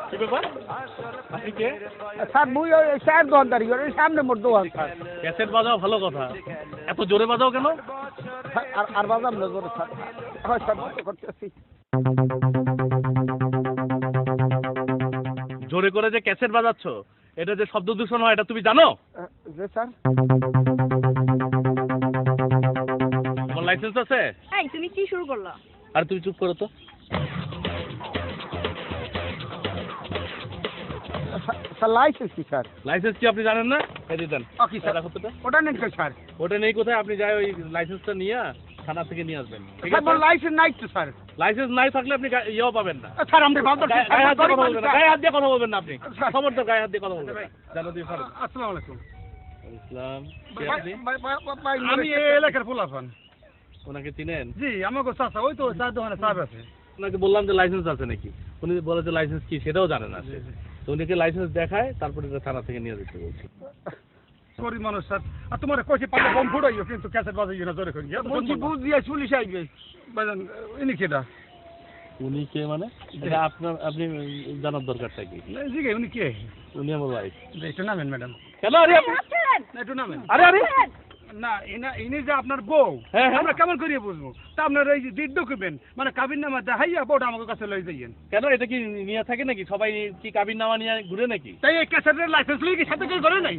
কি ব্যাপার? আপনি কে? স্যার মুই ওই চায়ের দোকানদারি করি, সামনে মোর দোকান স্যার। ক্যাসেট বাজাও ভালো কথা, এত জোরে বাজাও কেন? আর বাজাম না জোরে স্যার। হয় স্যার করতেছি। জোরে করে যে ক্যাসেট বাজাচ্ছ, এটা যে শব্দ দূষণ হয় এটা তুমি জানো? যে স্যার তোমার লাইসেন্স আছে? এই তুমি কি শুরু করলা? আর তুমি চুপ করো তো। স্যার লাইসেন্স কি স্যার? লাইসেন্স কি আপনি জানেন না? এই যে দেন। কি স্যার? রাখো তো এটা। ওটা নেন কে স্যার? ওটা নেই কোথায়? আপনি যাই ওই লাইসেন্সটা নিয়ে থানা থেকে নিয়ে আসবেন, ঠিক স্যার আছে? মোর লাইসেন্স নাই তো স্যার। লাইসেন্স নাই থাকলে আপনি ইয়েও পাবেন না। স্যার আমরা ভাবতে গায়ে হাত দিয়ে কথা বলবেন না, গায়ে হাত দিয়ে কথা বলবেন না আপনি। স্যার। খবরদার গায়ে হাত দিয়ে কথা বলবেন না। জানো দিয়ে সরেন। আসসালামু আলাইকুম। ইসলাম, কে আপনি? আমি এই এলাকার পোলাপান। ওনাকে চিনেন? জি আমাকে চাচা ওই তো চার দোকানে চাপ আছে। ওনাকে বললাম যে লাইসেন্স আছে নাকি, উনি বলে যে লাইসেন্স কি সেটাও জানে না সে। তো উনিকে লাইসেন্স দেখায়, তারপরে এটা থানা থেকে নিয়ে যেতে বলছি। গরিব মানুষ স্যার। আর তোমার কইছি পালে বম ফুটাইও কিন্তু ক্যাসেট বাজাইও না জোরে করি। বলছি বুঝ দিয়ে পুলিশ আইবে। বাজান ইনি কেডা? উনি কে মানে? এটা আপনার, আপনি জানার দরকারটা কি? জি কে উনি কে? উনি আমার ওয়াইফ। একটু নামেন ম্যাডাম। কেন? আরে আপনি, না একটু নামেন। আরে আরে না ইনি যে আপনার বউ, হ্যাঁ, হ্যাঁ। আমরা কেমন করিয়ে বুঝবো? তা আপনার এই যে ডকুমেন্ট মানে কাবিন নামা দেখাইয়া বউটা আমাকে কাছে লই যাইয়েন। কেন? এটা কি নিয়ে থাকে নাকি? সবাই কি কাবিন নামা নিয়ে ঘুরে নাকি? তাই এই ক্যাসেটের লাইসেন্স লই কি সাথে কেউ করে নাই?